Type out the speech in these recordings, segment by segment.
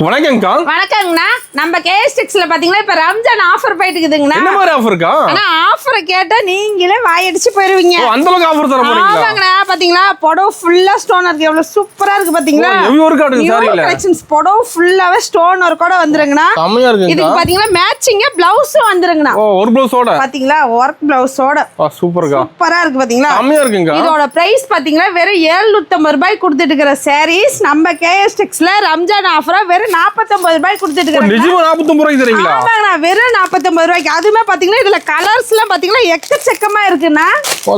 வணக்கம்க்கா. வணக்கங்கண்ணா. நம்ம கேஎஸ்டெக்ஸ்ல பாத்தீங்கன்னா இப்ப ரம்ஜான் ஆஃபர் போயிட்டு இருக்குதுங்கண்ணா. என்ன மாதிரி ஆஃபர்க்கா? ஆனா ஆஃபரை கேட்டா நீங்களே வாயடிச்சு போயிருவீங்க. அந்த அளவுக்கு ஆஃபர் தர போறீங்களா? ஆமாங்கண்ணா. பாத்தீங்களா புடவை ஃபுல்லா ஸ்டோன் இருக்கு. எவ்வளவு சூப்பரா இருக்கு பாத்தீங்களா? ஹெவி ஒர்க் ஆடுங்க சாரில. கலெக்ஷன்ஸ் புடவை ஃபுல்லாவே ஸ்டோன் ஒர்க்கோட வந்துருங்கண்ணா. செமையா இருக்குங்க. இதுக்கு பாத்தீங்கன்னா மேட்சிங்கா பிளவுஸ் வந்துருங்கண்ணா. ஒரு பிளவுஸோட. பாத்தீங்களா ஒர்க் பிளவுஸோட. சூப்பர்க்கா. சூப்பரா இருக்கு பாத்தீங்களா? செமையா இருக்குங்க. இதோட பிரைஸ் பாத்தீங்கன்னா வெறும் 750 ரூபாய் கொடுத்துட்டு இருக்கிற சாரீஸ் நம்ம கேஎஸ்டெக்ஸ்ல ரம்ஜான் ஆஃபரா வெறும் 49 ரூபாய் கொடுத்துட்டு இருக்காங்க. நிஜமா 49 ரூபாய்க்கு தரீங்களா? ஆமாங்க, வெறும் 49 ரூபாய்க்கு. அதுமே பாத்தீங்கன்னா இதுல கலர்ஸ்லாம் பாத்தீங்கன்னா எக்கச்சக்கமா இருக்குன்னா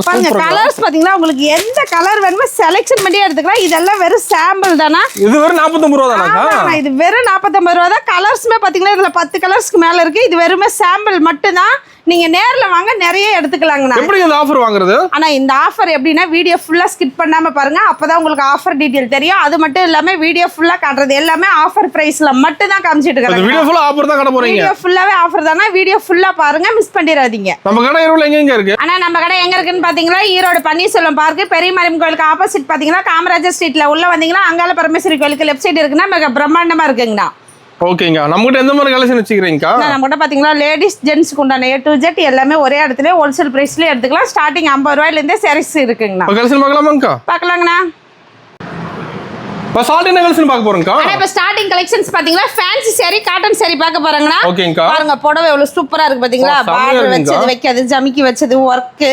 பாருங்க. கலர்ஸ் பாத்தீங்கன்னா உங்களுக்கு எந்த கலர் வேணுமோ செலக்ஷன் பண்ணி எடுத்துக்கலாம். இதெல்லாம் வெறும் சாம்பிள் தானா? இது வெறும் 49 ரூபாய் தானா? இது வெறும் 49 ரூபாய் தான். கலர்ஸ்மே பாத்தீங்கன்னா இதுல 10 கலர்ஸ்க்கு மேல இருக்கு. இது வெறுமே சாம்பிள் மட்டும் தான். நீங்க நேர்ல வாங்க நிறைய எடுத்துக்கலாங்கண்ணா. எப்படி இந்த ஆஃபர் வாங்குறது? ஆனா இந்த ஆஃபர் எப்படின்னா வீடியோ ஃபுல்லா ஸ்கிப் பண்ணாம பாருங்க. அப்பதான் உங்களுக்கு ஆஃபர் டீடைல் தெரியும். அது மட்டும் இல்லாம வீடியோ ஃபுல்லா காட்டுறது எல்லாமே ஆஃபர் பிரைஸ்ல மட்டும் தான் காமிச்சிட்டு இருக்காங்க. வீடியோ ஃபுல்லா ஆஃபர் தான் காட்ட போறீங்க. வீடியோ ஃபுல்லாவே ஆஃபர் தானா. வீடியோ ஃபுல்லா பாருங்க, மிஸ் பண்ணிராதீங்க. நம்ம கடை ஈரோட்ல எங்க இருக்கு? ஆனா நம்ம கடை எங்க இருக்குன்னு பாத்தீங்கன்னா ஈரோடு பன்னீர்செல்வம் பார்க் பெரிய மரம் கோயிலுக்கு ஆப்போசிட் பாத்தீங்கன்னா காமராஜர் ஸ்ட்ரீட்ல உள்ள வந்தீங்கன்னா அங்கால பரமேஸ்வரி கோயிலுக்கு லெஃப்ட் சைடு இருக்குன்னா மிக பிரம்மாண்டமா இருக்குங்கண்ணா. ஓகேங்க. நம்மகிட்ட எந்த மாதிரி கலெக்ஷன் வச்சுக்கிறீங்கக்கா? நம்மகிட்ட பாத்தீங்கன்னா லேடிஸ் ஜென்ட்ஸ்க்கு உண்டான A to Z எல்லாமே ஒரே இடத்துல ஹோல்சேல் பிரைஸ்லயே எடுத்துக்கலாம். ஸ்டார்டிங் 50 ரூபாயில இருந்தே சாரீஸ் இருக்குங்கண்ணா. கலெக்ஷன் பார்க்கலாமாங்கக்கா? பார்க்கலாங்கண்ணா. ஸ்டார்டிங் கலெக்ஷன் பார்க்க போறோம்க்கா. இப்ப ஸ்டார்டிங் கலெக்ஷன்ஸ் பாத்தீங்கன்னா ஃபேன்சி saree காட்டன் saree பார்க்க போறோங்கண்ணா. ஓகேங்கா. பாருங்க புடவை எவ்வளவு சூப்பரா இருக்கு பாத்தீங்களா? பார்டர் வச்சது வைக்காது, ஜமிக்கி வச்சது, வர்க்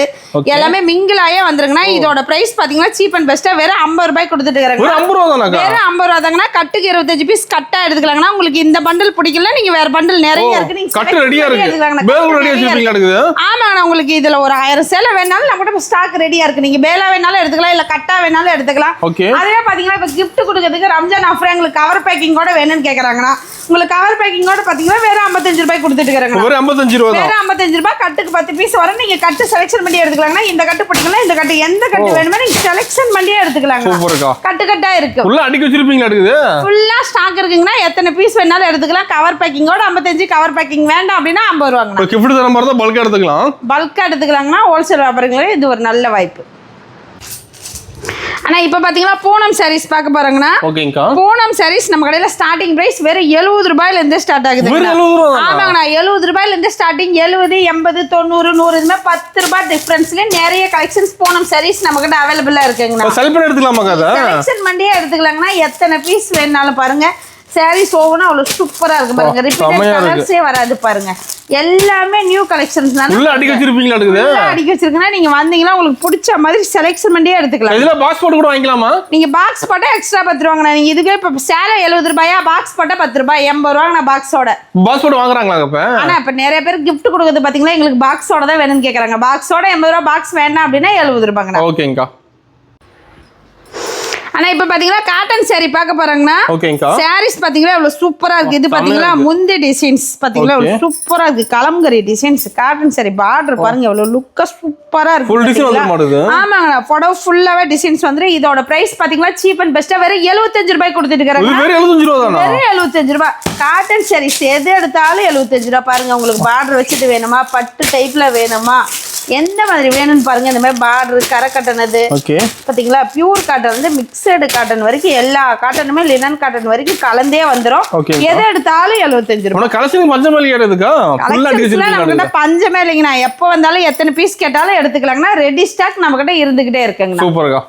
எல்லாமே மிங்கிளாயே வந்துருங்கண்ணா. இதோட பிரைஸ் பாத்தீங்கன்னா சீப் அண்ட் பெஸ்டா வெறும் 50 ரூபாய் கொடுத்துட்டு இருக்காங்க. வெறும் 50 ரூபாய் தானக்கா? வெறும் 50 ரூபாய் தாங்கண்ணா. கட்டுக்கு 25 பீஸ் கட்டா எடுத்துக்கலாங்கண்ணா. உங்களுக்கு இந்த பண்டல் பிடிக்கல நீங்க வேற பண்டல் நிறைய இருக்கு. நீங்க கட்டு ரெடியா இருக்கு. பேல் ரெடியா வச்சிருக்கீங்க இருக்குது. ஆமாங்கண்ணா. உங்களுக்கு இதுல ஒரு 1000 சேலை வேணாலும் நம்மகிட்ட ஸ்டாக் ரெடியா இருக்கு. நீங்க பேலா வேணாலும் எடுத்துக்கலாம், இல்ல கட்டா வேணாலும் எடுத்துக்கலாம். அதே பாத்தீங்கன்னா இப்ப கிஃப்ட் கொடுக்கிறதுக்கு ரம்ஜான் ஆஃபர் எங்களுக்கு கவர் பேக்கிங் கூட வேணும்னு கேக்குறாங்கண்ணா. உங்களுக்கு கவர் பேக்கிங் கூட பாத்தீங்கன்னா வெறும் 55 ரூபாய் கொடுத்துட்டு இருக்காங்க. வெறும் 55 ரூபாய் தான். வெறும் 55 ரூபாய். கட்டுக்கு 10 பீஸ் வர நீங்க கட்டு செலக்ஷன் பண்ணி எடுத்துக்கலாம்னா. இந்த கட்டு பிடிக்கல, இந்த கட்டு எந்த கட்டு வேணுமோ நீங்க செலக்ஷன் பண்ணி எடுத்துக்கலாங்க. சூப்பர்க்கா. கட்டு கட்டா இருக்கு. ஃபுல்லா அடிக்க வச்சிருப்பீங்களா? இருக்குது ஃபுல்லா ஸ்டாக் இருக்குங்கண்ணா. எத்தனை பீஸ் வேணாலும் எடுத்துக்கலாம். கவர் பேக்கிங்கோட 55. கவர் பேக்கிங் வேண்டாம் அப்படின்னா 50 ரூபாங்கண்ணா. கிஃப்ட் தர மாதிரி தான் பல்கா எடுத்துக்கலாம். பல்கா எடுத்துக்கலாங்கண்ணா. ஹோல்சேல் வியாபாரிகளுக்கு இது ஒரு நல்ல வாய்ப்பு. ஆனா இப்ப பாத்தீங்கன்னா பூனம் சாரீஸ் பார்க்க போறோங்கண்ணா. ஓகேங்கா. பூனம் சாரீஸ் நம்ம கடையில ஸ்டார்டிங் பிரைஸ் வெறும் 70 ரூபாயில இருந்து ஸ்டார்ட் ஆகுது. வெறும் 70 ரூபாய். ஆமாங்கண்ணா. 70 ரூபாயில இருந்து ஸ்டார்டிங். 70, 80, 90, 100 இதுமே 10 ரூபாய் டிஃபரன்ஸ்ல நிறைய கலெக்ஷன்ஸ் பூனம் சாரீஸ் நம்ம கிட்ட அவைலபிளா இருக்குங்கண்ணா. செல் பண்ணி எடுத்துக்கலாமா? செலக்ஷன் பண்ணியே எடுத்துக்கலாங்கண்ணா. எத்தனை பீஸ் வேணாலும் பாருங்க. சாரீஸ் ஓவனா அவ்வளவு சூப்பரா இருக்கு பாருங்க. ரிப்பீட்டட் கலர்ஸே வராது பாருங்க. எல்லாமே நியூ கலெக்ஷன்ஸ் தான். உள்ள அடிக்க வச்சிருப்பீங்களா? இருக்குது அடிக்க வச்சிருக்கனா நீங்க வந்தீங்கன்னா உங்களுக்கு பிடிச்ச மாதிரி செலக்ஷன் பண்ணியே எடுத்துக்கலாம். இதுல பாக்ஸ் போட்டு கூட வாங்கிக்கலாமா? நீங்க பாக்ஸ் போட்டா எக்ஸ்ட்ரா 10 ரூபாங்கண்ணா. நீங்க இதுக்கு இப்ப சேலை 70 ரூபாயா, பாக்ஸ் போட்டா 10 ரூபாய், 80 ரூபாங்கண்ணா பாக்ஸோட. பாக்ஸ் போட்டு வாங்குறாங்களா இப்ப? ஆனா இப்ப நிறைய பேர் கிஃப்ட் கொடுக்குறது பாத்தீங்களா எங்களுக்கு பாக்ஸோட தான் வேணும்னு கேக்குறாங்க. பாக்ஸோட 80 ரூபாய், பாக்ஸ் வேண்டாம் அப்படின்னா 70 ரூபாங்கண்ணா. ஓகேங்கா. ஆனா இப்ப பாத்தீங்கன்னா காட்டன் saree பார்க்க போறாங்கண்ணா. ஓகேங்கா. சாரீஸ் பாத்தீங்களா எவ்வளவு சூப்பரா இருக்கு. இது பாத்தீங்களா முந்தி டிசைன்ஸ் பாத்தீங்களா எவ்வளவு சூப்பரா இருக்கு. Kalamkari designs cotton saree. Border பாருங்க எவ்வளவு லுக்கா சூப்பரா இருக்கு. ஃபுல் டிசைன் வந்து மாடுது. ஆமாங்கண்ணா. புடவை ஃபுல்லாவே டிசைன்ஸ் வந்து. இதோட பிரைஸ் பாத்தீங்கன்னா சீப் அண்ட் பெஸ்டா வெறும் 75 ரூபாய் கொடுத்துட்டு இருக்காங்க. வெறும் 75 ரூபாய் தானா? வெறும் 75 ரூபாய். காட்டன் sarees எது எடுத்தாலும் 75 ரூபாய். பாருங்க உங்களுக்கு பார்டர் வச்சுட்டு வேணுமா, பட்டு டைப்ல வேணுமா, எந்த மாதிரி வேணும்னு பாருங்க. இந்த மாதிரி பார்டர் கரை கட்டனது பாத்தீங்களா. பியூர் காட்டன் வந்து மிக்சடு காட்டன் வரைக்கும் எல்லா காட்டனுமே லினன் காட்டன் வரைக்கும் கலந்தே வந்துரும். எது எடுத்தாலும் 75 ரூபாய். கலெக்ஷன் பஞ்சமே இல்லையாதுக்கா? நம்மகிட்ட பஞ்சமே இல்லைங்கண்ணா. எப்போ வந்தாலும் எத்தனை பீஸ் கேட்டாலும் எடுத்துக்கலாங்கண்ணா. ரெடி ஸ்டாக் நம்ம கிட்ட இருந்துகிட்டே இருக்குங்கண்ணா. சூப்பர்க்கா.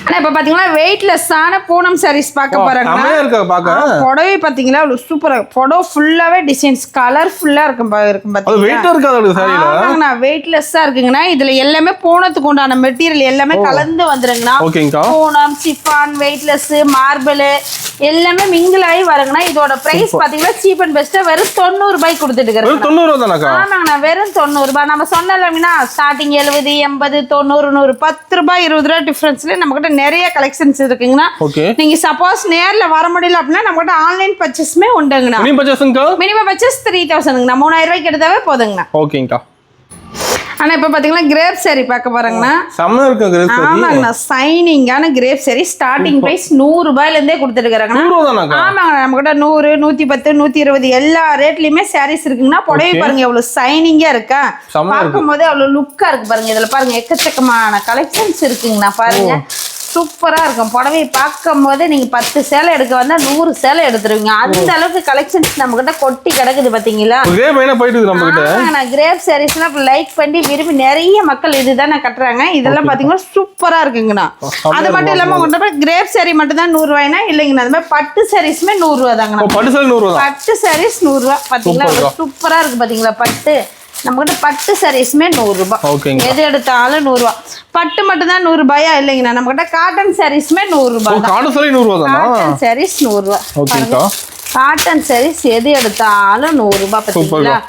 ஆனா இப்ப பாத்தீங்கன்னா வெயிட்லெஸ்ஸான பூனம் சாரீஸ் பார்க்க போறாங்க. புடவை பாத்தீங்களா சூப்பரா. புடவை ஃபுல்லாவே டிசைன்ஸ் கலர்ஃபுல்லா இருக்கும் பாத்தீங்களா. வெயிட்லெஸ்ஸா இருக்குங்கண்ணா. இதுல எல்லாமே பூனத்துக்கு உண்டான மெட்டீரியல் எல்லாமே கலந்து வந்துருங்கண்ணா. பூனம், சிஃபான், வெயிட்லெஸ், மார்பிள் எல்லாமே மிங்கிள் ஆகி வருங்கண்ணா. இதோட பிரைஸ் பாத்தீங்கன்னா சீப் அண்ட் பெஸ்டா வெறும் 90 ரூபாய் கொடுத்துட்டு இருக்காங்க. 90 ரூபாய். ஆமாங்கண்ணா. வெறும் 90 ரூபாய். நம்ம சொன்னோம்னா ஸ்டார்டிங் 70, 80, 90, 100 10 ரூபாய் 20 ரூபாய் டிஃபரன்ஸ்ல நம்ம கிட்ட நிறைய கலெக்ஷன்ஸ் இருக்குங்கண்ணா. நீங்க சப்போஸ் நேர்ல வர முடியல அப்படின்னா நம்ம கிட்ட ஆன்லைன் பர்ச்சேஸ்மே உண்டுங்கண்ணா. மினிமம் பர்ச்சேஸ் 3000ங்கண்ணா. 3000 ரூபாய்க்கு எடுத்தாவே போதுங்கண்ணா. ஓகேங்கா. ஆனா இப்ப பாத்தீங்கன்னா கிரேப் saree பார்க்க போறாங்கண்ணா. செம்ம இருக்கு கிரேப் saree. ஆமாங்கண்ணா. சைனிங்கான கிரேப் saree ஸ்டார்டிங் பிரைஸ் 100 ரூபாயில இருந்தே கொடுத்துட்டு இருக்காங்கண்ணா. ஆமாங்கண்ணா. நம்ம கிட்ட 100, 110, 120 எல்லா ரேட்லயுமே சாரீஸ் இருக்குங்கண்ணா. புடவை பாருங்க எவ்வளவு சைனிங்கா இருக்கா. பார்க்கும் போது அவ்வளவு லுக்கா இருக்கு பாருங்க. இதுல பாருங்க எக்கச்சக்கமான கலெக்ஷன்ஸ் இருக்குங்கண்ணா. பாருங்க சூப்பரா இருக்கும். புடவை பார்க்கும் போது நீங்க 10 சேலை எடுக்க வந்தா 100 சேலை எடுத்துருவீங்க. அந்த அளவுக்கு கலெக்ஷன்ஸ் நம்ம கிட்ட கொட்டி கிடக்குது பாத்தீங்களா. நான் கிரேப் சாரீஸ்லாம் லைக் பண்ணி விரும்பி நிறைய மக்கள் இதுதான் கட்டுறாங்க. இதெல்லாம் பாத்தீங்கன்னா சூப்பரா இருக்குங்கண்ணா. அது மட்டும் இல்லாம உங்கள்கிட்ட கிரேப் சாரி மட்டும் தான் 100 ரூபாய்னா இல்லைங்கண்ணா. அது மாதிரி பட்டு சாரீஸ்மே 100 ரூபா தாங்கண்ணா. பட்டு சாரீஸ் 100 ரூபா. பாத்தீங்களா சூப்பரா இருக்கு பாத்தீங்களா. பட்டு நம்ம கிட்ட பட்டு சாரீஸ்மே 100 ரூபாய். எது எடுத்தாலும் 100 ரூபாய். பட்டு மட்டும் தான் 100 ரூபாயா இல்லைங்கண்ணா. நம்ம கிட்ட காட்டன் சாரீஸ்மே 100 ரூபாய். காட்டன் சாரீஸ் 100 ரூபாய். காட்டன் சாரீஸ் எது எடுத்தாலும் 100 ரூபாய். பாத்தீங்களா.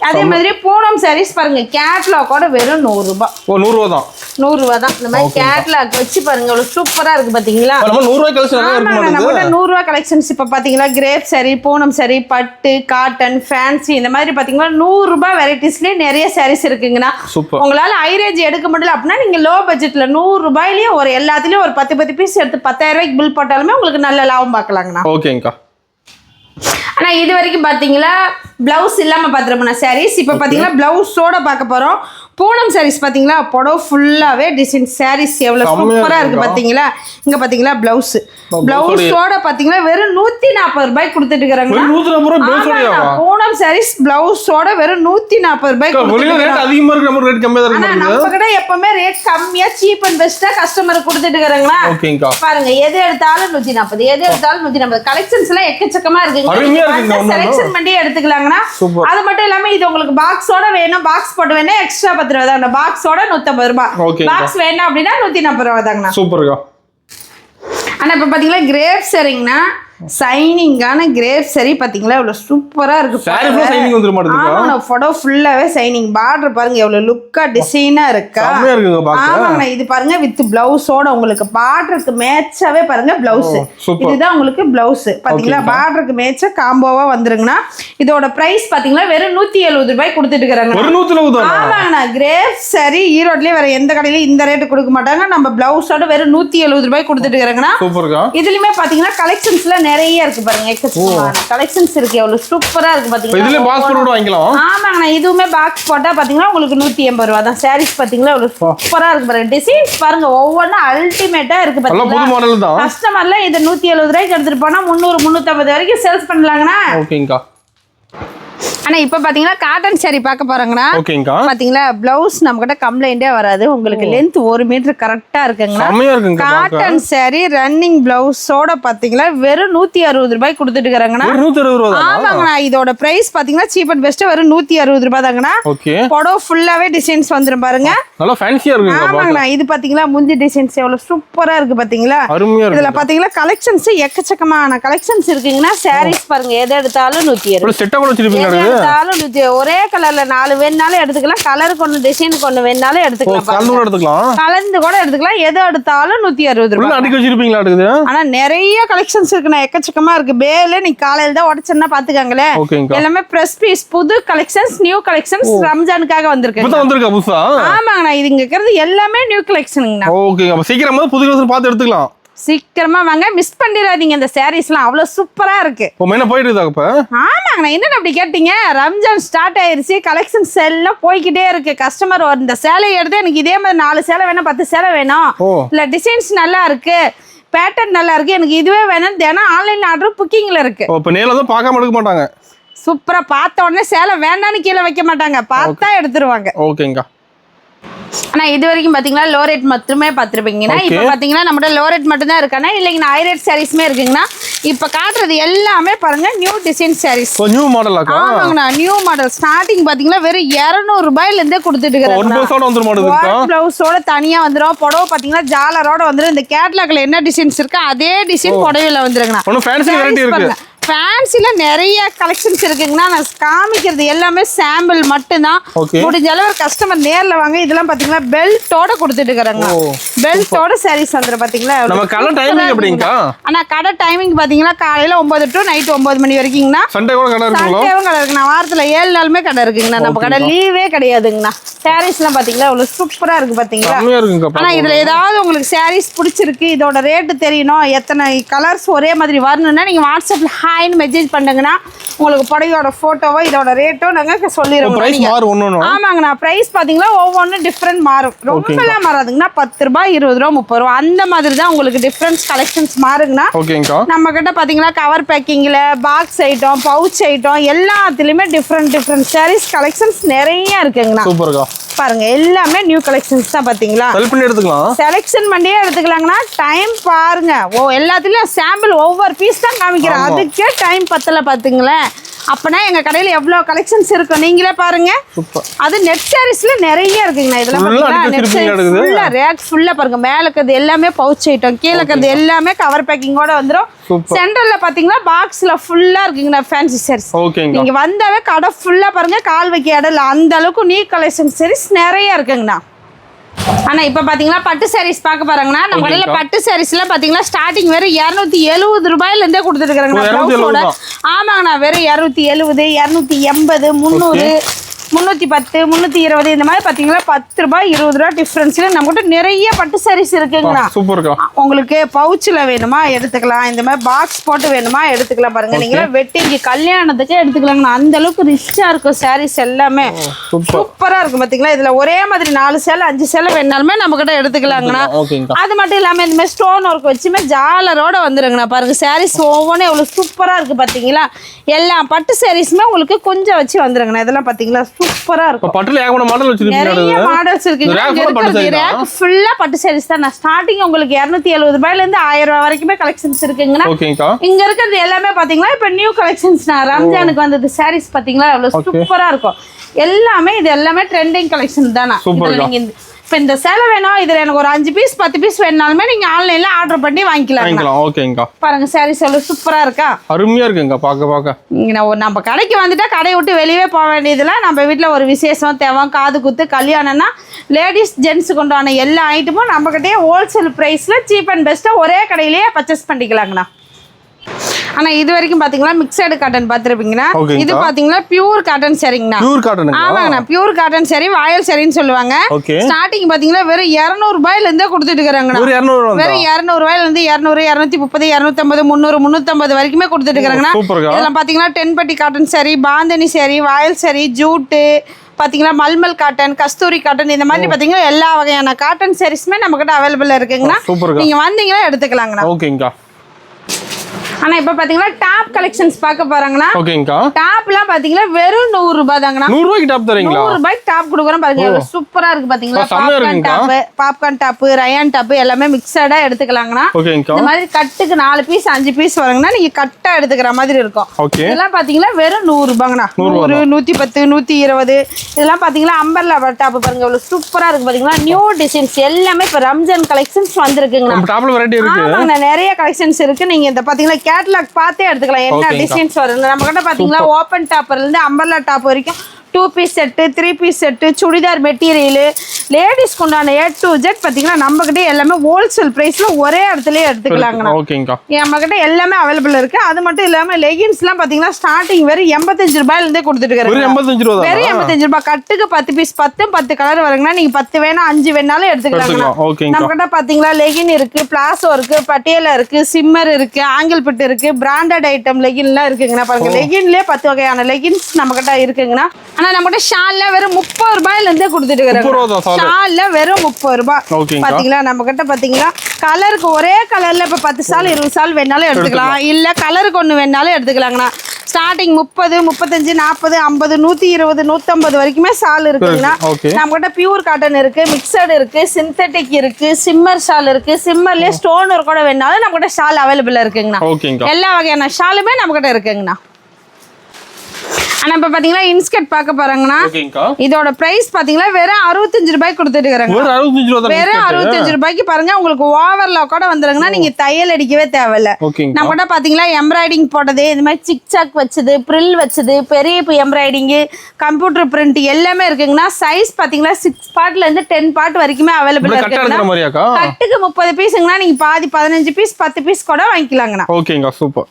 அதே மாதிரி பூனம் சாரீஸ் பாருங்க கேட்லாகோட வெறும் 100 ரூபாய். 100 ரூபாய் தான். 100 ரூபாய் தான். இந்த மாதிரி கேட்லாக் வச்சு பாருங்க எவ்வளவு சூப்பரா இருக்கு பாத்தீங்களா. நம்ம 100 ரூபாய் கலெக்ஷன் நம்ம 100 ரூபாய் கலெக்ஷன்ஸ் இப்ப பாத்தீங்களா. கிரேப் சாரி, பூனம் சாரி, பட்டு, காட்டன், ஃபேன்சி இந்த மாதிரி பாத்தீங்கன்னா 100 ரூபாய் வெரைட்டிஸ்லயே நிறைய சாரீஸ் இருக்குங்கண்ணா. உங்களால ஹை ரேஞ்ச் எடுக்க முடியல அப்படின்னா நீங்க லோ பட்ஜெட்ல 100 ரூபாயிலேயே ஒரு எல்லாத்துலயும் ஒரு 10 பீஸ் எடுத்து 10,000 ரூபாய்க்கு பில் போட்டாலுமே உங்களுக்கு நல்ல லாபம் பார்க்கலாங்கண்ணா. ஓகேங்கா. ஆனா இது வரைக்கும் பாத்தீங்களா பிளவுஸ் இல்லாம பாத்துருப்போம் சாரீஸ். இப்ப பாத்தீங்கன்னா பிளவுஸோட பார்க்க போறோம். பூனம் சாரீஸ் பாத்தீங்களா புடவை ஃபுல்லாவே டிசைன் சாரீஸ் எவ்வளவு சூப்பரா இருக்கு பாத்தீங்களா. இங்க பாத்தீங்களா பிளவுஸ் பிளவுஸோட பாத்தீங்களா வெறும் 140 ரூபாய் கொடுத்துட்டு இருக்காங்க. பூனம் சாரீஸ் பிளவுஸோட வெறும் 140 ரூபாய். நம்ம கிட்ட எப்பவுமே ரேட் கம்மியா சீப் அண்ட் பெஸ்டா கஸ்டமருக்கு கொடுத்துட்டு இருக்காங்களா. பாருங்க எது எடுத்தாலும் 140, எது எடுத்தாலும் 140. கலெக்ஷன்ஸ் எல்லாம் எக்கச்சக்கமா இருக்குங்க. செலக்ஷன் பண்ணி எடுத்துக்கலாங்கண்ணா. அது மட்டும் இல்லாம இது உங்களுக்கு பாக்ஸோட வேணும், பாக்ஸ் போட்டு வேணும் எக்ஸ்ட்ரா 10 ரூபாய் தான். பாக்ஸோட 150 ரூபாய். பாக்ஸ் வேணும் அப்படின்னா 140 ரூபாய் தாங்கண்ணா. சூப்பர்க்கா. ஆனா இப்ப பாத்தீங்களா கிரேப் சரிங்கண்ணா சைனிங்கான கிரேப் சரி பாத்தீங்களா எவ்வளவு சூப்பரா இருக்கு. சாரி ஃபுல்லா சைனிங் வந்துற மாதிரி இருக்கு. ஆமா போட்டோ ஃபுல்லாவே சைனிங். பார்டர் பாருங்க எவ்வளவு லுக்கா டிசைனா இருக்கா. செமையா இருக்குங்க பாக்க. ஆமாங்க இது பாருங்க வித் பிளவுஸோட உங்களுக்கு பார்டருக்கு மேட்சாவே பாருங்க பிளவுஸ். இதுதான் உங்களுக்கு பிளவுஸ் பாத்தீங்களா. பார்டருக்கு மேட்சா காம்போவா வந்துருங்கண்ணா. இதோட பிரைஸ் பாத்தீங்களா வெறும் 170 ரூபாய் கொடுத்துட்டு இருக்காங்க. 170. ஆமாங்கண்ணா கிரேப் சரி ஈரோட்லயே வேற எந்த கடையிலயும் இந்த ரேட் கொடுக்க மாட்டாங்க. நம்ம பிளவுஸோட வெறும் 170 ரூபாய் கொடுத்துட்டு இருக்காங்கண்ணா. சூப்பர்க்கா. இதுலயுமே பாத்தீங்கன்னா கலெக்ஷன்ஸ்ல நிறைய இருக்கு பாருங்க. எக்கச்சக்கமான கலெக்ஷன்ஸ் இருக்கு. எவ்வளவு சூப்பரா இருக்கு பாத்தீங்களா. இதுல பாக்ஸ் போட்டு வாங்கிக்கலாம். ஆமாங்கண்ணா இதுவுமே பாக்ஸ் போட்டா பாத்தீங்கன்னா உங்களுக்கு 180 ரூபாய் தான். சாரீஸ் பாத்தீங்களா எவ்வளவு சூப்பரா இருக்கு பாருங்க. டிசைன்ஸ் பாருங்க ஒவ்வொன்றும் அல்டிமேட்டா இருக்கு பாத்தீங்களா. புது மாடல் தான். கஸ்டமர்ல இத 170 ரூபாய்க்கு எடுத்துட்டு போனா 300 350 வரைக்கும் சேல்ஸ் பண்ணலாங்கண்ணா. ஓகேங்கா. ஆனா இப்ப பாத்தீங்கன்னா காட்டன் சாரி பார்க்க போறாங்கண்ணா. ஓகேங்கா. பாத்தீங்களா பிளவுஸ் நம்ம கிட்ட கம்ப்ளைண்டே வராது. உங்களுக்கு லென்த் 1 மீட்டர் கரெக்டா இருக்குங்கண்ணா. காட்டன் சாரி ரன்னிங் பிளவுஸோட பாத்தீங்களா வெறும் 160 ரூபாய் கொடுத்துட்டு இருக்காங்கண்ணா. ஆமாங்கண்ணா இதோட பிரைஸ் பாத்தீங்கன்னா சீப் அண்ட் பெஸ்ட் வெறும் 160 ரூபாய் தாங்கண்ணா. புடவை ஃபுல்லாவே டிசைன்ஸ் வந்துரும் பாருங்க. நல்லா ஃபேன்சியா இருக்கு. ஆமாங்கண்ணா இது பாத்தீங்களா முந்தி டிசைன்ஸ் எவ்வளவு சூப்பரா இருக்கு பாத்தீங்களா. இதுல பாத்தீங்களா கலெக்ஷன்ஸ் எக்கச்சக்கமான கலெக்ஷன்ஸ் இருக்குங்கண்ணா. சாரீஸ் பாருங்க எதை எடுத்தாலும் 160. செட்டா கூட வச்சிருப்பீங்க. ஒரே கலர்ல 4 வேணாலும் எடுத்துக்கலாம். கலருக்கு ஒண்ணு டிசைனுக்கு ஒண்ணு வேணாலும் எடுத்துக்கலாம். கலந்து கூட எடுத்துக்கலாம். எது எடுத்தாலும் 160 ரூபாய். ஆனா நிறைய கலெக்ஷன்ஸ் இருக்குண்ணா. எக்கச்சக்கமா இருக்கு. பேல நீ காலையில தான் உடச்சா பாத்துக்காங்களே. எல்லாமே பிரஸ் பீஸ் புது கலெக்ஷன்ஸ் நியூ கலெக்ஷன்ஸ் ரம்ஜானுக்காக வந்திருக்கு. ஆமாங்கண்ணா இது இங்க இருக்கிறது எல்லாமே நியூ கலெக்ஷனுங்கண்ணா. சீக்கிரமா புது கலெக்ஷன் பார்த்து எடுத்துக்கலாம். சீக்கிரமா வாங்க மிஸ் பண்ணிடாதீங்க. இந்த சாரீஸ்லாம் அவ்வளவு சூப்பரா இருக்கு. ஆமாங்கண்ணா என்னன்னு அப்படி கேட்டீங்க. ரம்ஜான் ஸ்டார்ட் ஆயிருச்சு. கலெக்ஷன்ஸ் எல்லாம் போய்கிட்டே இருக்கு. கஸ்டமர் இந்த சேலையை எடுத்து எனக்கு இதே மாதிரி 4 சேலை வேணும் 10 சேலை வேணும் இல்ல டிசைன்ஸ் நல்லா இருக்கு பேட்டர்ன் நல்லா இருக்கு எனக்கு இதுவே வேணும் தினம் ஆன்லைன் ஆர்டர் புக்கிங்ல இருக்கு. பார்க்காம எடுக்க மாட்டாங்க. சூப்பரா பார்த்த உடனே சேலை வேண்டான்னு கீழே வைக்க மாட்டாங்க. பார்த்தா எடுத்துருவாங்க. ஓகேங்க. ஆனா இது வரைக்கும் பாத்தீங்கன்னா லோ ரேட் மட்டுமே பாத்துருப்பீங்கன்னா. இப்ப பாத்தீங்கன்னா நம்ம லோ ரேட் மட்டும் தான் இருக்கானா இல்லைங்கண்ணா ஹை ரேட் சாரீஸ்மே இருக்குங்கண்ணா. இப்ப காட்டுறது எல்லாமே பாருங்க new design sarees. New model. ஆமாங்கண்ணா நியூ மாடல். ஸ்டார்டிங் பாத்தீங்கன்னா வெறும் 200 ரூபாயில இருந்தே கொடுத்துட்டு இருக்காங்க. பிளவுஸோட தனியா வந்துடும். புடவை பாத்தீங்கன்னா ஜாலரோட வந்துடும். இந்த கேட்லாக்ல என்ன டிசைன்ஸ் இருக்கு அதே டிசைன் புடவையில வந்துருங்கண்ணா. ஃபேன்சில நிறைய கலெக்ஷன்ஸ் இருக்குங்கண்ணா. நான் காமிக்கிறது எல்லாமே சாம்பிள் மட்டும்தான். முடிஞ்ச அளவு கஸ்டமர் நேர்ல வாங்க. இதெல்லாம் பாத்தீங்கன்னா பெல்ட்டோட கொடுத்துட்டு இருக்காங்க. பெல்ட்டோட சாரீஸ் வந்துரும் பாத்தீங்களா. ஆனா கடை டைமிங் பாத்தீங்கன்னா காலையில 9 to நைட் 9 மணி வரைக்குங்கண்ணா. சண்டேவும் கடை இருக்குண்ணா. வாரத்துல 7 நாளுமே கடை இருக்குங்கண்ணா. நம்ம கடை லீவே கிடையாதுங்கண்ணா. சாரீஸ் எல்லாம் பாத்தீங்களா அவ்வளவு சூப்பரா இருக்கு பாத்தீங்களா. ஆனா இதுல ஏதாவது உங்களுக்கு சாரீஸ் பிடிச்சிருக்கு இதோட ரேட்டு தெரியணும் எத்தனை கலர்ஸ் ஒரே மாதிரி வரணும்னா நீங்க வாட்ஸ்அப்ல ஹாய்னு மெசேஜ் பண்ணுங்கன்னா உங்களுக்கு புடவையோட போட்டோவோ இதோட ரேட்டோ நாங்க சொல்லிடுவோம். பிரைஸ் மாறும் ஒண்ணு. ஆமாங்கண்ணா, பிரைஸ் பாத்தீங்கன்னா ஒவ்வொன்றும் டிஃப்ரெண்ட் மாறும். ரொம்பலாம் மாறாதுங்கண்ணா, 10 ரூபாய் 20 ரூபா 30 ரூபா அந்த மாதிரி தான் உங்களுக்கு டிஃப்ரென்ஸ் கலெக்ஷன்ஸ் மாறுங்கண்ணா. ஓகேங்கா. நம்ம கிட்ட பாத்தீங்கன்னா கவர் பேக்கிங்ல பாக்ஸ் ஐட்டம், பவுச் ஐட்டம் எல்லாத்துலயுமே டிஃப்ரெண்ட் சாரீஸ் கலெக்ஷன்ஸ் நிறைய இருக்குங்கண்ணா. சூப்பர்க்கா. பாருங்க எல்லாமே நியூ கலெக்ஷன்ஸ் தான் பாத்தீங்களா. செலக்ட் பண்ணி எடுத்துக்கலாம். செலக்ஷன் பண்ணியே எடுத்துக்கலாங்கண்ணா. டைம் பாருங்க. எல்லாத்துலயும் சாம்பிள் ஒவ்வொரு பீஸ் தான் காமிக்கிறேன். அதுக்கே டைம் பத்தல பாத்தீங்களேன். அப்பனா எங்க கடையில எவ்வளவு கலெக்ஷன்ஸ் இருக்கும் நீங்களே பாருங்க. அது நெட் சாரீஸ்ல நிறைய இருக்குங்கண்ணா. இதெல்லாம் பாத்தீங்கன்னா நெட் சாரீஸ் ஃபுல்லா ரேக் ஃபுல்லா பாருங்க. மேல இருக்கிறது எல்லாமே பவுச் ஐட்டம், கீழ இருக்கிறது எல்லாமே கவர் பேக்கிங்கோட வந்துரும். சென்டர்ல பாத்தீங்கன்னா பாக்ஸ்ல ஃபுல்லா இருக்குங்கண்ணா ஃபேன்சி சாரீஸ். நீங்க வந்தாவே கடை ஃபுல்லா பாருங்க, கால் வைக்க இடம் இல்ல. அந்த அளவுக்கு நியூ கலெக்ஷன் சாரீஸ் நிறைய இருக்குங்கண்ணா. ஆனா இப்ப பாத்தீங்கன்னா பட்டு சாரீஸ் பார்க்க பாருங்கன்னா நம்ம கடையில பட்டு சாரீஸ்ல பாத்தீங்கன்னா ஸ்டார்டிங் வெறும் 270 ரூபாயில இருந்தே கொடுத்துட்டு இருக்காங்க. ஆமாங்கண்ணா, வெறும் 270, 280, 300, 310, 320 இந்த மாதிரி பாத்தீங்கன்னா 10 ரூபாய் 20 ரூபாய் டிஃபரன்ஸ்ல நம்மகிட்ட நிறைய பட்டு சாரீஸ் இருக்குங்கண்ணா. உங்களுக்கு பவுச்ல வேணுமா எடுத்துக்கலாம், இந்த மாதிரி பாக்ஸ் போட்டு வேணுமா எடுத்துக்கலாம். பாருங்க நீங்களா வெட்டிங்கு கல்யாணத்துக்கு எடுத்துக்கலாங்கண்ணா. அந்த அளவுக்கு ரிச்சா இருக்கும் சாரீஸ் எல்லாமே. சூப்பரா இருக்கும் பாத்தீங்களா. இதுல ஒரே மாதிரி 4 சேலை 5 சேலை வேணாலுமே நம்ம கிட்ட எடுத்துக்கலாங்கண்ணா. அது மட்டும் இல்லாம இந்த மாதிரி ஸ்டோன் ஒர்க் வச்சுமே ஜாலரோட வந்துருங்கண்ணா. பாருங்க சாரீஸ் ஒவ்வொன்றும் எவ்வளவு சூப்பரா இருக்கு பாத்தீங்களா. எல்லா பட்டு சாரீஸுமே உங்களுக்கு கொஞ்சம் வச்சு வந்துருங்கண்ணா. இதெல்லாம் பாத்தீங்களா சூப்பரா இருக்கும். பட்டுல ஏகப்பட்ட மாடல் வச்சிருக்கீங்க. நிறைய மாடல்ஸ் இருக்குங்க. ரேக் ஃபுல்லா பட்டு சாரீஸ் தான். ஸ்டார்டிங் உங்களுக்கு 270 ரூபாயில இருந்து 1000 ரூபாய் வரைக்குமே கலெக்ஷன்ஸ் இருக்குங்கண்ணா. இங்க இருக்கிறது எல்லாமே பாத்தீங்களா இப்ப நியூ கலெக்ஷன்ஸ். ரம்ஜானுக்கு வந்தது சாரீஸ் பாத்தீங்களா எவ்வளவு சூப்பரா இருக்கும். எல்லாமே இது எல்லாமே ட்ரெண்டிங் கலெக்ஷன் தானா. நீங்க இப்ப இந்த சேலை வேணும், இதுல எனக்கு ஒரு 5 பீஸ் 10 பீஸ் வேணாலுமே நீங்க ஆன்லைன்ல ஆர்டர் பண்ணி வாங்கிக்கலாம். ஓகேங்கா. பாருங்க சாரீஸ் எவ்வளவு சூப்பரா இருக்கா. அருமையா இருக்குங்க பாக்க. நம்ம கடைக்கு வந்துட்டா கடையை விட்டு வெளியே போக வேண்டியதுல. நம்ம வீட்டுல ஒரு விசேஷம் தேவம், காது குத்து, கல்யாணம்னா லேடிஸ் ஜென்ட்ஸ் கொண்டான எல்லா ஐட்டமும் நம்ம கிட்டே ஹோல்சேல் பிரைஸ்ல சீப் அண்ட் பெஸ்டா ஒரே கடையிலேயே பர்ச்சேஸ் பண்ணிக்கலாங்கண்ணா. ஆனா இது வரைக்கும் பாத்தீங்கன்னா மிக்சடு காட்டன் பாத்துருப்பீங்கன்னா, இது பாத்தீங்கன்னா பியூர் காட்டன் சரிங்கண்ணா. ஆமாங்கண்ணா, பியூர் காட்டன் சரி, வாயல் சரின்னு சொல்லுவாங்க. ஸ்டார்டிங் பாத்தீங்கன்னா வெறும் 200 ரூபாயில இருந்தே கொடுத்துட்டு இருக்காங்கண்ணா. வெறும் 200 ரூபாயில இருந்து 200, 230, 250, 300, 350 வரைக்குமே கொடுத்துட்டு இருக்காங்கண்ணா. இதெல்லாம் பாத்தீங்கன்னா 10 பட்டி காட்டன் சரி, பாந்தனி சரி, வாயல் சரி, ஜூட்டு பாத்தீங்கன்னா மல்மல் காட்டன், கஸ்தூரி காட்டன், இந்த மாதிரி பாத்தீங்கன்னா எல்லா வகையான காட்டன் சாரீஸ்மே நம்ம கிட்ட அவைலபிள் இருக்குங்கண்ணா. நீங்க வந்தீங்கன்னா எடுத்துக்கலாங்கண்ணா. ஓகேங்கா. ஆனா இப்ப பாத்தீங்கன்னா டாப் கலெக்ஷன்ஸ் பார்க்க போறாங்கண்ணா. ஓகேங்கா. டாப்லாம் பாத்தீங்கன்னா வெறும் 100 ரூபாய் தாங்கண்ணா. 100 ரூபாய்க்கு டாப் தரீங்களா? 100 ரூபாய்க்கு டாப் கொடுக்குறோம் பாருங்க. சூப்பரா இருக்கு பாத்தீங்களா. பாப்கார்ன் டாப், ரயான் டாப் எல்லாமே மிக்சடா எடுத்துக்கலாங்கண்ணா. இந்த மாதிரி கட்டுக்கு 4 பீஸ் 5 பீஸ் வருங்கண்ணா. நீங்க கட்டா எடுத்துக்கிற மாதிரி இருக்கும். இதெல்லாம் பாத்தீங்கன்னா வெறும் 100 ரூபாங்கண்ணா. 100, 110, 120 இதெல்லாம் பாத்தீங்கன்னா அம்பர்லா டாப் பாருங்க எவ்வளவு சூப்பரா இருக்கு பாத்தீங்களா. நியூ டிசைன்ஸ் எல்லாமே இப்ப ரம்ஜான் கலெக்ஷன்ஸ் வந்திருக்குங்கண்ணா. டாப்ல வெரைட்டி இருக்கு. ஆமாங்க, நிறைய கலெக்ஷன்ஸ் இருக்கு. நீங்க இந்த பாத்தீங்கன்னா கேட்டலாக் பார்த்தே எடுத்துக்கலாம் என்ன டிசைன்ஸ் வருது. நம்ம கிட்ட பாத்தீங்கன்னா ஓபன் டாப்ல இருந்து அம்பர்லா டாப் வரைக்கும் 2 piece set, 3 piece set, churidar material, ladies கொண்டான A to Z பாத்தீங்கன்னா நம்ம கிட்ட எல்லாமே ஹோல்சேல் பிரைஸ்ல ஒரே இடத்துலயே எடுத்துக்கலாங்கண்ணா. ஓகேங்கா. நம்ம கிட்ட எல்லாமே அவைலபிள் இருக்கு. அது மட்டும் இல்லாம லெகின்ஸ்லாம் பாத்தீங்கன்னா ஸ்டார்டிங் வெறும் 85 ரூபாயில இருந்தே கொடுத்துட்டு இருக்காங்க. வெறும் 85 ரூபாய். கட்டுக்கு 10 பீஸ் 10 கலர் வருங்கண்ணா. நீங்க 10 வேணா 5 வேணாலும் எடுத்துக்கலாங்கண்ணா. நம்ம கிட்ட பாத்தீங்கன்னா லெகின் இருக்கு, பிளாசோ இருக்கு, பட்டியலா இருக்கு, சிம்மர் இருக்கு, ஆங்கிள் பிட் இருக்கு, பிராண்டட் ஐட்டம் லெகின்லாம் இருக்குங்கண்ணா. பாருங்க லெகின்லயே 10 வகையான லெகின்ஸ் நம்ம கிட்ட இருக்குங்கண்ணா. ஆனா நம்ம கிட்ட ஷால்ல வெறும் 30 ரூபாயில இருந்தே கொடுத்துட்டு இருக்காங்க. ஷால்ல வெறும் 30 ரூபாய். பாத்தீங்களா நம்ம கிட்ட பாத்தீங்கன்னா கலருக்கு ஒரே கலர்ல இப்ப 10 சால் 20 சால் வேணாலும் எடுத்துக்கலாம். இல்ல கலருக்கு ஒண்ணு வேணாலும் எடுத்துக்கலாங்கண்ணா. ஸ்டார்டிங் 30, 35, 40, 50, 120, 150 வரைக்குமே சால் இருக்குங்கண்ணா. நம்ம கிட்ட பியூர் காட்டன் இருக்கு, மிக்சடு இருக்கு, சிந்தட்டிக் இருக்கு, சிம்மர் ஷால் இருக்கு. சிம்மர்லயே ஸ்டோன் ஒர்க் கூட வேணாலும் நம்ம கிட்ட ஷால் அவைலபிள் இருக்குங்கண்ணா. எல்லா வகையான ஷாலுமே நம்ம கிட்ட இருக்குங்கண்ணா. ஆனா இப்ப பாத்தீங்கன்னா இன்ஸ்கர்ட் பார்க்க போறாங்கன்னா இதோட பிரைஸ் பாத்தீங்கன்னா வெறும் 65 ரூபாய்க்கு கொடுத்துட்டு இருக்காங்க. வெறும் 65 ரூபாய்க்கு பாருங்க. உங்களுக்கு ஓவர்லாக் கூட வந்துருங்கன்னா நீங்க தையல் அடிக்கவே தேவையில்ல. நம்ம கூட பாத்தீங்கன்னா எம்ப்ராய்டிங் போட்டது, இந்த மாதிரி சிக்சாக் வச்சது, பிரில் வச்சது, பெரிய எம்ப்ராய்டிங், கம்ப்யூட்டர் பிரிண்ட் எல்லாமே இருக்குங்கன்னா. சைஸ் பாத்தீங்கன்னா 6 பார்ட்ல இருந்து 10 பார்ட் வரைக்குமே அவைலபிள் இருக்குங்க. கட்டுக்கு 30 பீஸ்ங்கனா நீங்க பாதி 15 பீஸ் 10 பீஸ் கூட வாங்கிக்கலாங்கண்ணா. ஓகேங்க, சூப்பர்.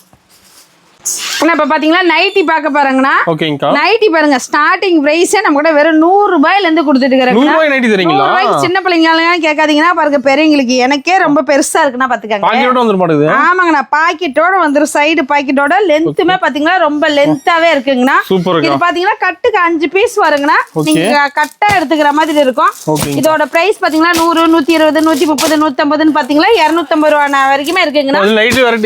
ஆனா இப்ப பாத்தீங்கன்னா நைட்டி பார்க்க பாருங்கண்ணா. ஓகேங்கா. நைட்டி பாருங்க ஸ்டார்டிங் பிரைஸே நம்ம கூட வெறும் 100 ரூபாயில இருந்து கொடுத்துட்டு இருக்கேன். 100 ரூபாய் நைட்டி தரீங்களா? சின்ன பிள்ளைங்க கேட்காதீங்கன்னா பாருங்க, பெரியவங்களுக்கு எனக்கே ரொம்ப பெருசா இருக்குன்னா பாத்துக்கங்க. பாக்கெட்டோட வந்துற மாட்டேங்குது. ஆமாங்கண்ணா, பாக்கெட்டோட வந்துரும். சைடு பாக்கெட்டோட லென்த்துமே பாத்தீங்கன்னா ரொம்ப லென்த்தாவே இருக்குங்கண்ணா. இது பாத்தீங்கன்னா கட்டுக்கு 5 பீஸ் வருங்கண்ணா. நீங்க கட்டா எடுத்துக்கிற மாதிரி இருக்கும். இதோட பிரைஸ் பாத்தீங்கன்னா 100, 120, 130, 150 பாத்தீங்களா 250 ரூபாய் வரைக்குமே இருக்குங்கண்ணா.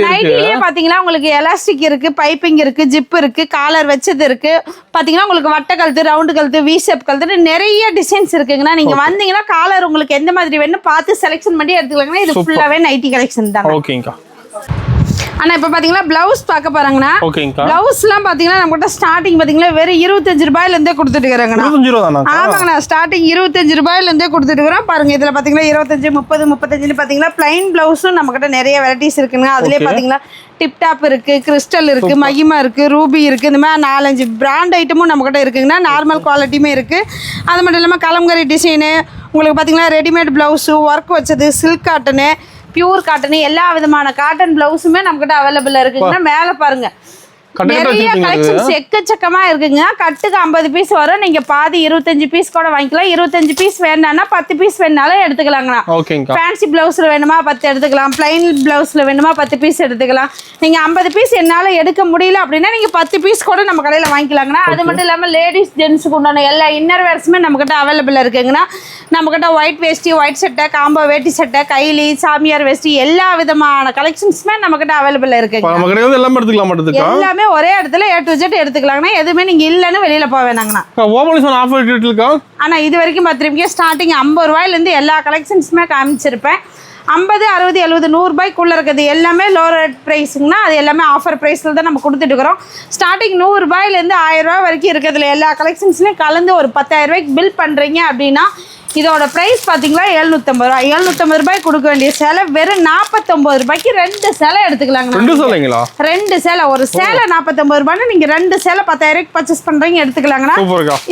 நைட்டிலேயே பாத்தீங்கன்னா உங்களுக்கு எலாஸ்டிக் இருக்கு, பைப்பிங் இருக்கு, ஜிப் இருக்கு, காலர் வச்சது இருக்கு. பாத்தீங்கன்னா உங்களுக்கு வட்ட கழுத்து, ரவுண்டு கழுத்து, வி ஷேப் கழுத்து நிறைய டிசைன்ஸ் இருக்குங்கண்ணா. நீங்க வந்தீங்கன்னா காலர் உங்களுக்கு எந்த மாதிரி வேணும் பார்த்து செலக்ஷன் பண்ணி எடுத்துக்கலாங்கண்ணா. இது ஃபுல்லாவே நைட்டி கலெக்ஷன் தான். ஓகேங்கா. ஆனா இப்ப பாத்தீங்கன்னா பிளவுஸ் பார்க்க போறாங்கண்ணா. பிளவுஸ் எல்லாம் பாத்தீங்கன்னா நம்ம கிட்ட ஸ்டார்டிங் பாத்தீங்கன்னா வெறும் 25 ரூபாயில இருந்தே கொடுத்துட்டு இருக்காங்கண்ணா. 25 ரூபா தானா? ஆமாங்கண்ணா, ஸ்டார்டிங் 25 ரூபாயில இருந்தே கொடுத்துட்டு இருக்கோம். பாருங்க இதுல பாத்தீங்கன்னா 25, 30, 35 பாத்தீங்கன்னா பிளைன் பிளவுஸும் நம்ம கிட்ட நிறைய வெரைட்டிஸ் இருக்குங்க. அதுலயே பாத்தீங்கன்னா டிப் டாப் இருக்கு, கிறிஸ்டல் இருக்கு, மகிமா இருக்கு, ரூபி இருக்கு. இந்த மாதிரி 4-5 பிராண்ட் ஐட்டமும் நம்ம கிட்ட இருக்குங்கன்னா. நார்மல் குவாலிட்டியுமே இருக்கு. அது மட்டும் இல்லாம கலம்கரி டிசைனு உங்களுக்கு பாத்தீங்கன்னா ரெடிமேட் பிளவுஸ், ஒர்க் வச்சது, சில்க் காட்டனு, பியூர் காட்டன், எல்லா விதமான காட்டன் பிளவுஸுமே நம்ம கிட்ட அவைலபிளா இருக்குங்க. மேல பாருங்க நிறைய கலெக்ஷன்ஸ் எக்கச்சக்கமா இருக்குங்க. கட்டுக்கு 50 பீஸ் வரும். நீங்க பாதி 25 பீஸ் கூட வாங்கிக்கலாம். 25 பீஸ் வேணும்னா 10 பீஸ் வேணாலும் எடுத்துக்கலாங்கண்ணா. ஃபேன்சி பிளவுஸ்ல வேணுமா 10 எடுத்துக்கலாம், பிளைன் பிளவுஸ்ல வேணுமா 10 பீஸ் எடுத்துக்கலாம். நீங்க 50 பீஸ் என்னால எடுக்க முடியல அப்படின்னா நீங்க 10 பீஸ் கூட நம்ம கடையில வாங்கிக்கலாங்கண்ணா. அது மட்டும் இல்லாம லேடிஸ் ஜென்ஸுக்கு உண்டான எல்லா இன்னர் வேர்ஸுமே நம்ம கிட்ட அவைலபிளா இருக்குங்கண்ணா. நம்ம கிட்ட ஒயிட் வேஷ்டி, ஒயிட் சட்டை, காம்போ வேட்டி சட்டை, கைலி, சாமியார் வேஷ்டி எல்லா விதமான கலெக்ஷன்ஸுமே நம்ம கிட்ட அவைலபிளா இருக்குங்க. எல்லாமே ஒரே இடத்துல A to Z எடுத்துக்கலாங்கண்ணா. எதுவுமே நீங்க இல்லன்னு வெளியில போக வேணாங்கண்ணா. ஆனா இது வரைக்கும் பார்த்துருப்பீங்க ஸ்டார்டிங் 50 ரூபாயில இருந்து எல்லா கலெக்ஷன்ஸுமே காமிச்சிருப்பேன். 50, 60, 70, 100 ரூபாய்க்குள்ள இருக்குது எல்லாமே லோ ரேட் பிரைஸுங்கண்ணா. அது எல்லாமே ஆஃபர் பிரைஸ்ல தான் நம்ம கொடுத்துட்டு இருக்கிறோம். ஸ்டார்டிங் 100 ரூபாயில இருந்து 1000 ரூபாய் வரைக்கும் இருக்கிறதுல எல்லா கலெக்ஷன்ஸ்லயும் கலந்து ஒரு 10,000 ரூபாய்க்கு பில் பண்றீங்க அப்படின்னா இதோட பிரைஸ் பாத்தீங்களா 750 ரூபாய். 750 ரூபாய் கொடுக்க வேண்டிய சேலை வெறும் 49 ரூபாய்க்கு 2 சேலை எடுத்துக்கலாங்க. 2 சேலை, ஒரு சேலை 49 ரூபாய்னு நீங்க 2 சேலை 10,000 ரூபாய்க்கு பர்ச்சேஸ் பண்றீங்க எடுத்துக்கலாங்கண்ணா.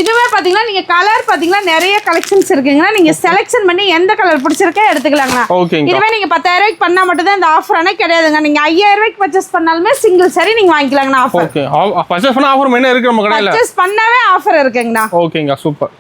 இதுவே பாத்தீங்கன்னா நீங்க கலர் பாத்தீங்கன்னா நிறைய கலெக்ஷன்ஸ் இருக்குங்கன்னா நீங்க செலக்ஷன் பண்ணி எந்த கலர் பிடிச்சிருக்கே எடுத்துக்கலாங்கண்ணா. இதுவே நீங்க 10,000 ரூபாய்க்கு பண்ணா மட்டும் தான் இந்த ஆஃபர் ஆனா கிடையாதுங்க. நீங்க 5,000 ரூபாய்க்கு பர்ச்சேஸ் பண்ணாலுமே சிங்கிள் சரி நீங்க வாங்கிக்கலாங்கண்ணா. ஆஃபர் பர்ச்சேஸ் பண்ணாவே ஆஃபர் இருக்குங்கண்ணா. ஓகேங்க, சூப்பர்.